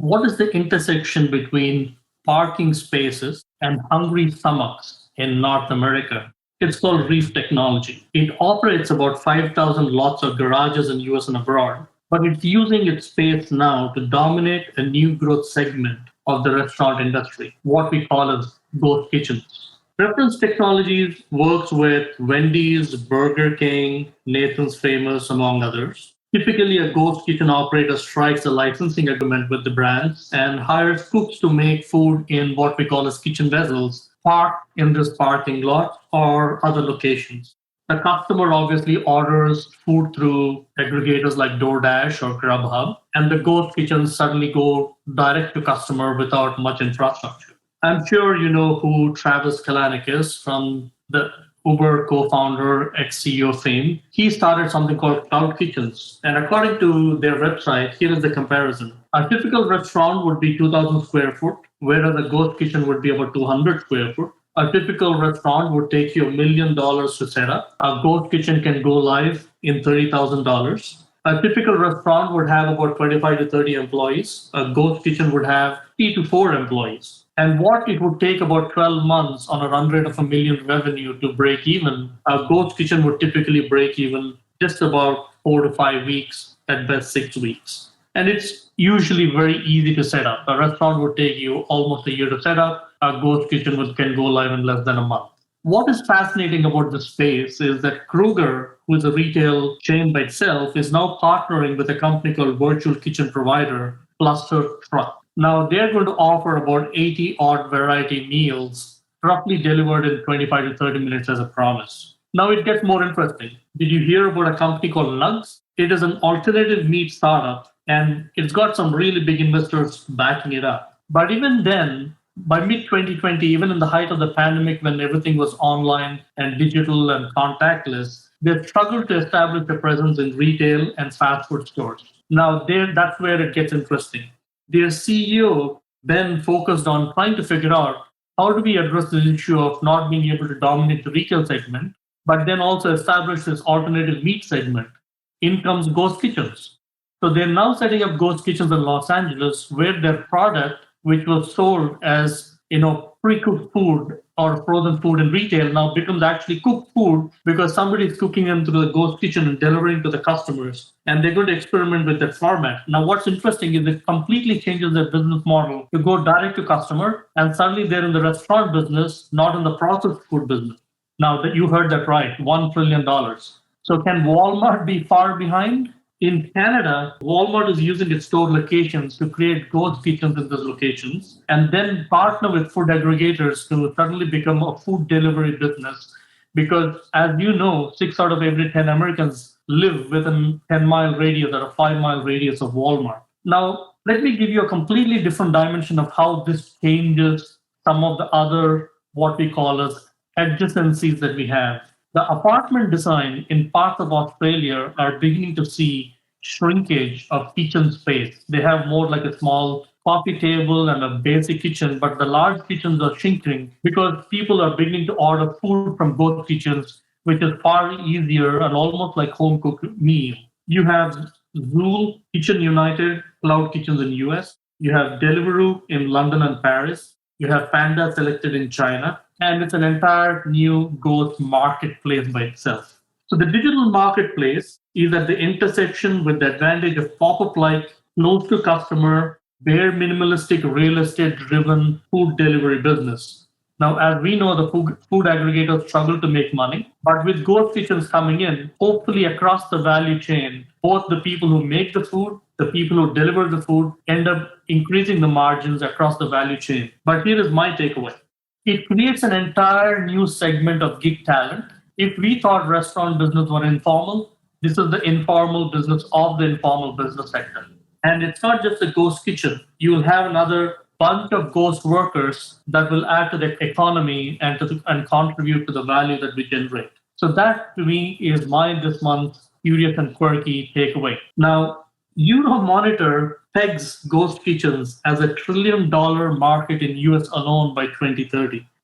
What is the intersection between parking spaces and hungry stomachs in North America? It's called reef technology. It operates about 5,000 lots of garages in US and abroad, but it's using its space now to dominate a new growth segment of the restaurant industry, what we call as ghost kitchens. Reference Technologies works with Wendy's, Burger King, Nathan's Famous, among others. Typically, a ghost kitchen operator strikes a licensing agreement with the brands and hires cooks to make food in what we call as kitchen vessels, parked in this parking lot or other locations. The customer obviously orders food through aggregators like DoorDash or Grubhub, and the ghost kitchens suddenly go direct to customer without much infrastructure. I'm sure you know who Travis Kalanick is from the Uber co-founder, ex-CEO fame. He started something called CloudKitchens. And according to their website, here is the comparison. A typical restaurant would be 2,000 square foot, whereas a ghost kitchen would be about 200 square foot. A typical restaurant would take you $1 million to set up. A ghost kitchen can go live in $30,000. A typical restaurant would have about 25 to 30 employees. A ghost kitchen would have 3 to 4 employees. And what it would take about 12 months on a run rate of $1 million revenue to break even, a ghost kitchen would typically break even just about 4 to 5 weeks, at best 6 weeks. And it's usually very easy to set up. A restaurant would take you almost a year to set up. A ghost kitchen can go live in less than a month. What is fascinating about this space is that Kruger, who is a retail chain by itself, is now partnering with a company called virtual kitchen provider, Cluster Truck. Now, they're going to offer about 80 odd variety meals, roughly delivered in 25 to 30 minutes as a promise. Now, it gets more interesting. Did you hear about a company called Nugs? It is an alternative meat startup, and it's got some really big investors backing it up. But even then, by mid-2020, even in the height of the pandemic, when everything was online and digital and contactless, they struggled to establish a presence in retail and fast food stores. Now, that's where it gets interesting. Their CEO then focused on trying to figure out how do we address this issue of not being able to dominate the retail segment, but then also establish this alternative meat segment. In comes ghost kitchens. So they're now setting up ghost kitchens in Los Angeles where their product, which was sold as pre-cooked food or frozen food in retail, now becomes actually cooked food because somebody is cooking them through the ghost kitchen and delivering to the customers. And they're going to experiment with that format. Now, what's interesting is it completely changes their business model to go direct to customer, and suddenly they're in the restaurant business, not in the processed food business. Now, that you heard that right, $1 trillion. So can Walmart be far behind? In Canada, Walmart is using its store locations to create ghost kitchens in those locations and then partner with food aggregators to suddenly become a food delivery business. Because as you know, 6 out of every 10 Americans live within 10-mile radius or a 5-mile radius of Walmart. Now, let me give you a completely different dimension of how this changes some of the other, what we call as adjacencies that we have. The apartment design in parts of Australia are beginning to see shrinkage of kitchen space. They have more like a small coffee table and a basic kitchen, but the large kitchens are shrinking because people are beginning to order food from ghost kitchens, which is far easier and almost like home cooked meal. You have Zool, Kitchen United, CloudKitchens in US. You have Deliveroo in London and Paris. You have Panda Selected in China. And it's an entire new ghost marketplace by itself. So the digital marketplace is at the intersection with the advantage of pop-up-like, close to customer, bare minimalistic, real estate-driven food delivery business. Now, as we know, the food aggregators struggle to make money, but with ghost kitchens coming in, hopefully across the value chain, both the people who make the food, the people who deliver the food, end up increasing the margins across the value chain. But here is my takeaway. It creates an entire new segment of gig talent. If we thought restaurant business were informal, this is the informal business of the informal business sector. And it's not just a ghost kitchen. You will have another bunch of ghost workers that will add to the economy and contribute to the value that we generate. So that, to me, is my this month's curious and quirky takeaway. Now, Euromonitor pegs ghost kitchens as $1 trillion market in US alone by 2030.